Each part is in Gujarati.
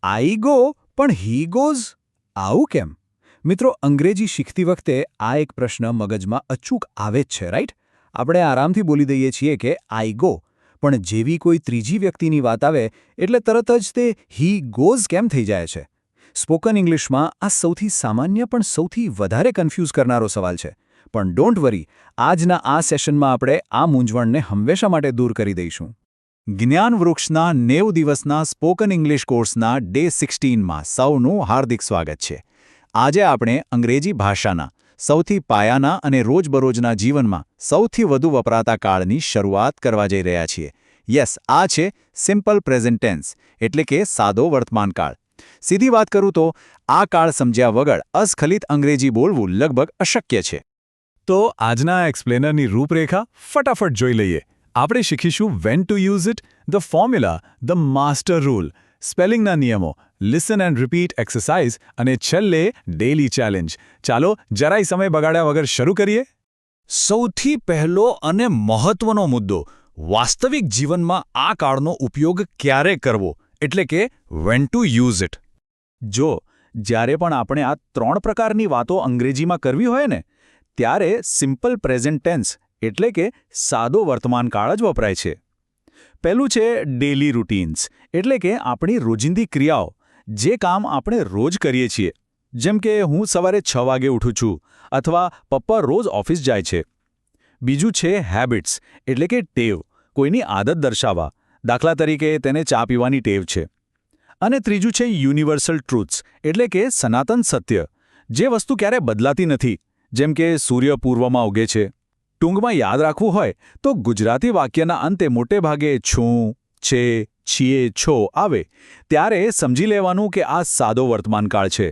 આઈ ગો પણ હી ગોઝ આવું કેમ? મિત્રો, અંગ્રેજી શીખતી વખતે આ એક પ્રશ્ન મગજમાં અચૂક આવે જ છે, રાઈટ? આપણે આરામથી બોલી દઈએ છીએ કે આઈ ગો, પણ જેવી કોઈ ત્રીજી વ્યક્તિની વાત આવે એટલે તરત જ તે હી ગોઝ કેમ થઈ જાય છે? સ્પોકન ઇંગ્લિશમાં આ સૌથી સામાન્ય પણ સૌથી વધારે કન્ફ્યુઝ કરનારો સવાલ છે. પણ ડોન્ટ વરી, આજના આ સેશનમાં આપણે આ મૂંઝવણને હંમેશા માટે દૂર કરી દઈશું. જ્ઞાન વૃક્ષના 90 દિવસના સ્પોકન ઇંગ્લિશ કોર્સના ડે 16માં સૌનું હાર્દિક સ્વાગત છે. આજે આપણે અંગ્રેજી ભાષાના સૌથી પાયાના અને રોજબરોજના જીવનમાં સૌથી વધુ વપરાતા કાળની શરૂઆત કરવા જઈ રહ્યા છીએ. યસ, આ છે સિમ્પલ પ્રેઝન્ટ ટેન્સ, એટલે કે સાદો વર્તમાનકાળ. સીધી વાત કરું તો આ કાળ સમજ્યા વગર અસ્ખલિત અંગ્રેજી બોલવું લગભગ અશક્ય છે. તો આજના એક્સપ્લેનરની રૂપરેખા ફટાફટ જોઈ લઈએ. આપણે શીખીશું when to use it, the formula, the master rule, સ્પેલિંગના નિયમો, લિસન એન્ડ રિપીટ એક્સરસાઇઝ અને છેલ્લે ડેલી ચેલેન્જ. ચાલો જરાય સમય બગાડ્યા વગર શરૂ કરીએ. સૌથી પહેલો અને મહત્વનો મુદ્દો, વાસ્તવિક જીવનમાં આ કાળનો ઉપયોગ ક્યારે કરવો, એટલે કે વેન ટુ યુઝ ઇટ. જો જ્યારે પણ આપણે આ 3 પ્રકારની વાતો અંગ્રેજીમાં કરવી હોય ને, ત્યારે સિમ્પલ પ્રેઝન્ટ ટેન્સ એટલે કે સાદો વર્તમાનકાળ જ વપરાય છે. પહેલું છે ડેલી રૂટીન્સ, એટલે કે આપણી રોજિંદી ક્રિયાઓ, જે કામ આપણે રોજ કરીએ છીએ. જેમ કે હું સવારે 6 વાગે ઉઠું છું અથવા પપ્પા રોજ ઓફિસ જાય છે. બીજું છે હેબિટ્સ, એટલે કે ટેવ, કોઈની આદત દર્શાવવા. દાખલા તરીકે તેને ચા પીવાની ટેવ છે. અને ત્રીજું છે યુનિવર્સલ ટ્રુથ્સ, એટલે કે સનાતન સત્ય, જે વસ્તુ ક્યારે બદલાતી નથી, જેમ કે સૂર્ય પૂર્વમાં ઉગે છે. ટૂંકમાં યાદ રાખવું હોય તો ગુજરાતી વાક્યના અંતે મોટે ભાગે છું, છે, છીએ, છો આવે ત્યારે સમજી લેવાનું કે આ સાદો વર્તમાનકાળ છે.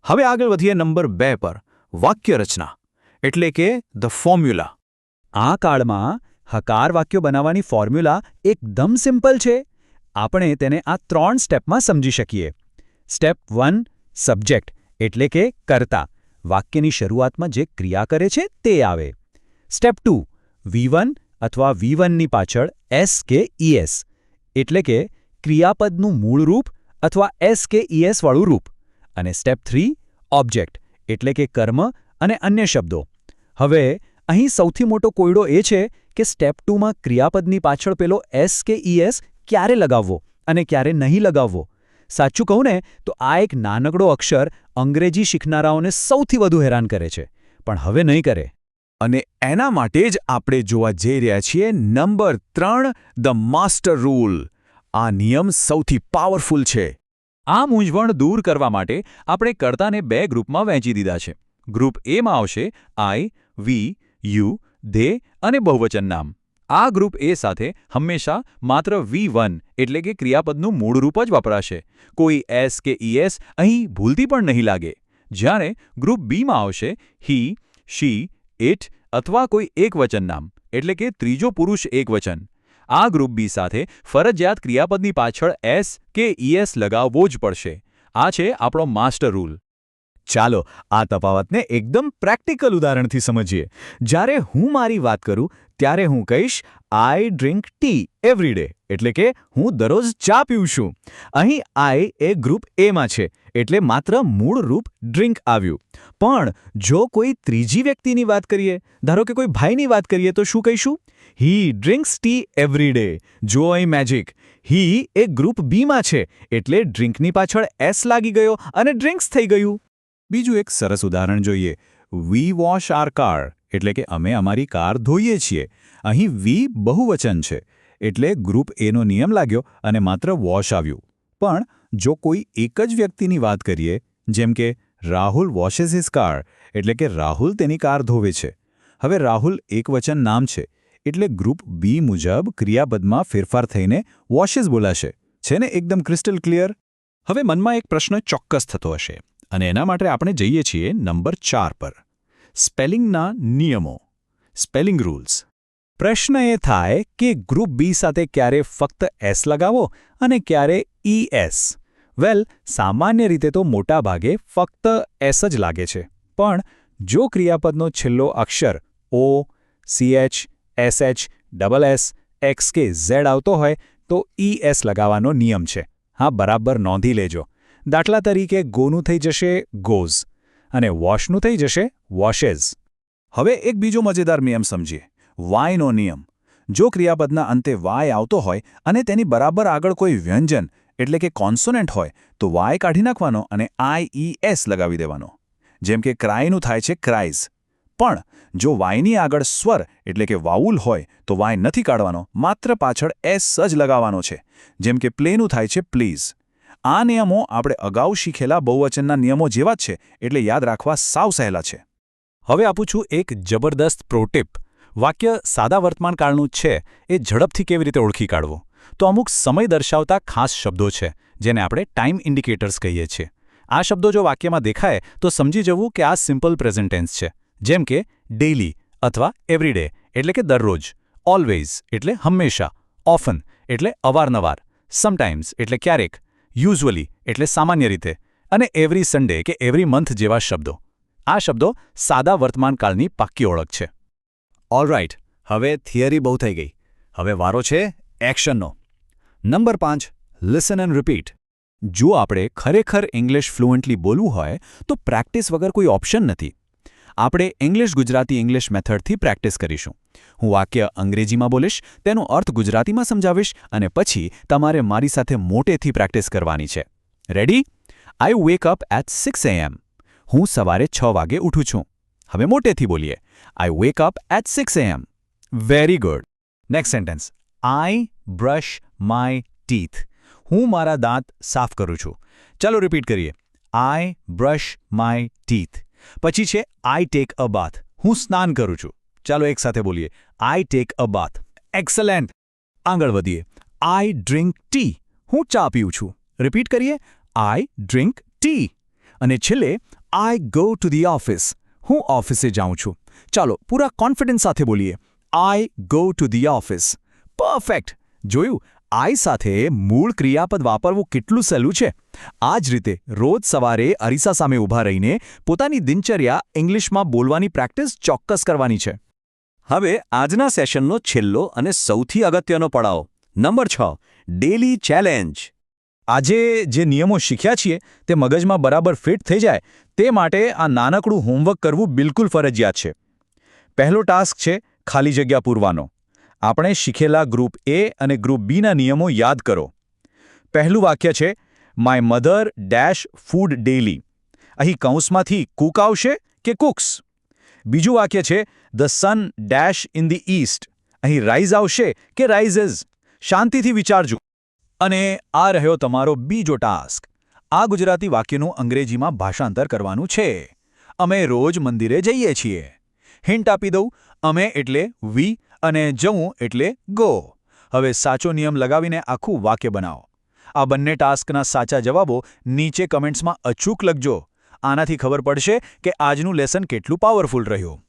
હવે આગળ વધીએ નંબર 2 પર, વાક્ય રચના, એટલે કે ધ ફોર્મ્યુલા. આ કાળમાં હકાર વાક્યો બનાવવાની ફોર્મ્યુલા એકદમ સિમ્પલ છે. આપણે તેને આ 3 સ્ટેપમાં સમજી શકીએ. સ્ટેપ 1, સબ્જેક્ટ, એટલે કે કર્તા, વાક્યની શરૂઆતમાં જે ક્રિયા કરે છે તે આવે. સ્ટેપ 2, V1 અથવા V1ની પાછળ S કે ES, એટલે કે ક્રિયાપદનું મૂળ રૂપ અથવા S કે ES વાળું રૂપ. અને સ્ટેપ 3, ઓબ્જેક્ટ, એટલે કે કર્મ અને અન્ય શબ્દો. હવે અહીં સૌથી મોટો કોયડો એ છે કે સ્ટેપ 2માં ક્રિયાપદની પાછળ પેલો S કે ES ક્યારે લગાવવો અને ક્યારે નહીં લગાવવો. સાચું કહું ને તો આ એક નાનકડો અક્ષર અંગ્રેજી શીખનારાઓને સૌથી વધુ હેરાન કરે છે, પણ હવે નહીં કરે. અને એના માટે જ આપણે જોવા જઈ રહ્યા છીએ નંબર 3, ધ માસ્ટર રૂલ. આ નિયમ સૌથી પાવરફુલ છે. આ મૂંઝવણ દૂર કરવા માટે આપણે કર્તાને 2 ગ્રુપમાં વહેંચી દીધા છે. ગ્રુપ એમાં આવશે આઈ, વી, યુ, ધે અને બહુવચન નામ. આ ગ્રુપ એ સાથે હંમેશા માત્ર V1 એટલે કે ક્રિયાપદનું મૂળ રૂપ જ વપરાશે. કોઈ S કે ES અહીં ભૂલથી પણ નહીં લાગે. જ્યારે ગ્રુપ બીમાં આવશે હી, શી, ઇટ અથવા કોઈ એકવચન નામ, એટલે કે ત્રીજો પુરુષ એકવચન. આ ગ્રુપ બી સાથે ફરજિયાત ક્રિયાપદની પાછળ S કે ES લગાવવો જ પડશે. આ છે આપણો માસ્ટર રૂલ. ચાલો આ તફાવતને એકદમ પ્રેક્ટિકલ ઉદાહરણથી સમજીએ. જ્યારે હું મારી વાત કરું ત્યારે હું કહીશ આઈ ડ્રિંક ટી એવરી ડે, એટલે કે હું દરરોજ ચા પીઉં છું. અહીં આઈ એ ગ્રુપ એમાં છે, એટલે માત્ર મૂળ રૂપ ડ્રિંક આવ્યું. પણ જો કોઈ ત્રીજી વ્યક્તિની વાત કરીએ, ધારો કે કોઈ ભાઈની વાત કરીએ, તો શું કહીશું? હી ડ્રિંક્સ ટી એવરી ડે. જો અહીં મેજિક, હી એ ગ્રુપ બીમાં છે, એટલે ડ્રિંકની પાછળ S લાગી ગયો અને ડ્રિંક્સ થઈ ગયું. બીજું એક સરસ ઉદાહરણ જોઈએ. વી વોશ આર કાર, એટલે કે અમે અમારી કાર ધોઈએ છીએ. અહીં વી બહુવચન છે, એટલે ગ્રુપ એનો નિયમ લાગ્યો અને માત્ર વોશ આવ્યું. પણ જો કોઈ એક જ વ્યક્તિની વાત કરીએ, જેમ કે રાહુલ વોશેસ હિઝ કાર, એટલે કે રાહુલ તેની કાર ધોવે છે. હવે રાહુલ એકવચન નામ છે, એટલે ગ્રુપ બી મુજબ ક્રિયાપદમાં ફેરફાર થઈને વોશેસ બોલાશે. છે ને એકદમ ક્રિસ્ટલ ક્લિયર? હવે મનમાં એક પ્રશ્ન ચોક્કસ થતો હશે, અને એના માટે આપણે જઈએ છીએ નંબર 4 પર, સ્પેલિંગના નિયમો, સ્પેલિંગ રૂલ્સ. પ્રશ્ન એ થાય કે ગ્રુપ બી સાથે ક્યારે ફક્ત S લગાવો અને ક્યારે ES. વેલ, સામાન્ય રીતે તો મોટા ભાગે ફક્ત S જ લાગે છે. પણ જો ક્રિયાપદનો છેલ્લો અક્ષર O, CH, SH, SS, X કે Z આવતો હોય તો ES લગાવવાનો નિયમ છે. હા, બરાબર નોંધી લેજો. દાખલા તરીકે ગોનું થઈ જશે ગોઝ અને વોશનું થઈ જશે વોશેઝ. હવે એક બીજો મજેદાર નિયમ સમજીએ, વાયનો નિયમ. જો ક્રિયાપદના અંતે વાય આવતો હોય અને તેની બરાબર આગળ કોઈ વ્યંજન એટલે કે કોન્સોનન્ટ હોય તો વાય કાઢી નાખવાનો અને IES લગાવી દેવાનો. જેમ કે ક્રાયનું થાય છે ક્રાઇઝ. પણ જો વાયની આગળ સ્વર એટલે કે વાઉલ હોય તો વાય નથી કાઢવાનો, માત્ર પાછળ એસ જ લગાવવાનો છે. જેમ કે પ્લેનું થાય છે પ્લીઝ. આ નિયમો આપણે અગાઉ શીખેલા બહુવચનના નિયમો જેવા જ છે, એટલે યાદ રાખવા સાવ સહેલા છે. હવે આપું છું એક જબરદસ્ત પ્રોટિપ. વાક્ય સાદા વર્તમાનકાળનું છે એ ઝડપથી કેવી રીતે ઓળખી કાઢવું? તો અમુક સમય દર્શાવતા ખાસ શબ્દો છે જેને આપણે ટાઈમ ઇન્ડિકેટર્સ કહીએ છીએ. આ શબ્દો જો વાક્યમાં દેખાય તો સમજી જવું કે આ સિમ્પલ પ્રેઝન્ટ ટેન્સ છે. જેમ કે ડેઇલી અથવા એવરીડે એટલે કે દરરોજ, ઓલવેઝ એટલે હંમેશા, ઓફન એટલે અવારનવાર, સમટાઇમ્સ એટલે ક્યારેક, યુઝ્યુઅલી એટલે સામાન્ય રીતે, અને એવરી સન્ડે કે એવરી મંથ જેવા શબ્દો. આ શબ્દો સાદા વર્તમાનકાળની પાક્કી ઓળખ છે. ઓલરાઇટ, હવે થિયરી બહુ થઈ ગઈ. હવે વારો છે એક્શનનો. Number 5, listen and repeat. જો આપણે ખરેખર ઇંગ્લિશ ફ્લુઅન્ટલી બોલવું હોય તો પ્રેક્ટિસ વગર કોઈ ઓપ્શન નથી. આપણે ઇંગ્લિશ ગુજરાતી ઇંગ્લિશ મેથડથી પ્રેક્ટિસ કરીશું. હું વાક્ય અંગ્રેજીમાં બોલીશ, તેનો અર્થ ગુજરાતીમાં સમજાવીશ અને પછી તમારે મારી સાથે મોટેથી પ્રેક્ટિસ કરવાની છે. Ready? I wake up at 6 AM. હું સવારે 6 વાગે ઉઠું છું. હવે મોટેથી બોલીએ. I wake up at 6 AM. Very good. Next sentence. I brush my teeth. હું મારા દાંત સાફ કરું છું. ચાલો રિપીટ કરીએ. I brush my teeth. પછી છે આઈ ટેક અ બાથ. હું સ્નાન કરું છું. ચાલો એક સાથે બોલીએ. I take a bath. Excellent. આગળ વધીએ. આઈ ડ્રિંક ટી. હું ચા પીઉં છું. રિપીટ કરીએ. આઈ ડ્રિંક ટી. અને છેલ્લે I go to the office. હું ઓફિસે જાઉં છું. ચાલો પૂરા કોન્ફિડન્સ સાથે બોલીએ. I go to the office. Perfect. જોયું? આઈ સાથે મૂળ ક્રિયાપદ વાપરવું કેટલું સહેલું છે. આ જ રીતે રોજ સવારે અરીસા સામે ઊભા રહીને પોતાની દિનચર્યા ઇંગ્લિશમાં બોલવાની પ્રેક્ટિસ ચોક્કસ કરવાની છે. હવે આજના સેશનનો છેલ્લો અને સૌથી અગત્યનો પડાવ, નંબર 6, ડેલી ચેલેન્જ. આજે જે નિયમો શીખ્યા છીએ તે મગજમાં બરાબર ફિટ થઈ જાય તે માટે આ નાનકડું હોમવર્ક કરવું બિલકુલ ફરજિયાત છે. પહેલો ટાસ્ક છે ખાલી જગ્યા પૂરવાનો. આપણે શીખેલા ગ્રુપ A અને ગ્રુપ Bના નિયમો યાદ કરો. પહેલું વાક્ય છે my mother dash food daily. અહીં કૌંસમાંથી કુક આવશે કે કુક્સ? બીજું વાક્ય છે the sun dash in the East. અહીં રાઇઝ આવશે કે રાઇઝેઝ? શાંતિથી વિચારજો. અને આ રહ્યો તમારો બીજો ટાસ્ક. આ ગુજરાતી વાક્યનું અંગ્રેજીમાં ભાષાંતર કરવાનું છે. અમે રોજ મંદિરે જઈએ છીએ. હિન્ટ આપી દઉં, અમે એટલે વી અને જવું એટલે ગો. હવે સાચો નિયમ લગાવીને આખું વાક્ય બનાવો. આ બંને ટાસ્કના સાચા જવાબો નીચે કમેન્ટ્સમાં અચૂક લખજો. આનાથી ખબર પડશે કે આજનું લેસન કેટલું પાવરફુલ રહ્યું.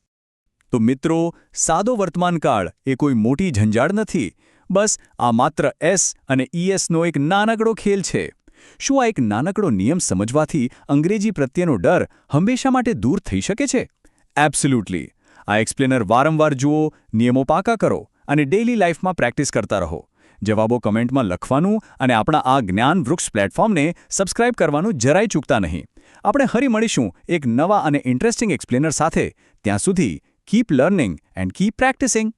તો મિત્રો, સાદો વર્તમાનકાળ એ કોઈ મોટી ઝંઝાળ નથી. બસ આ માત્ર એસ અને ESનો એક નાનકડો ખેલ છે. શું આ એક નાનકડો નિયમ સમજવાથી અંગ્રેજી પ્રત્યેનો ડર હંમેશા માટે દૂર થઈ શકે છે? એબ્સોલ્યુટલી. આ એક્સપ્લેનર વારંવાર જુઓ, નિયમો પાકા કરો અને ડેઇલી લાઈફમાં પ્રેક્ટિસ કરતા રહો. જવાબો કમેન્ટમાં લખવાનું અને આપણા આ જ્ઞાન વૃક્ષ પ્લેટફોર્મને સબસ્ક્રાઇબ કરવાનું જરાય ચૂકતા નહીં. આપણે ફરી મળીશું એક નવા અને ઇન્ટરેસ્ટિંગ એક્સપ્લેનર સાથે. ત્યાં સુધી keep learning and keep practising.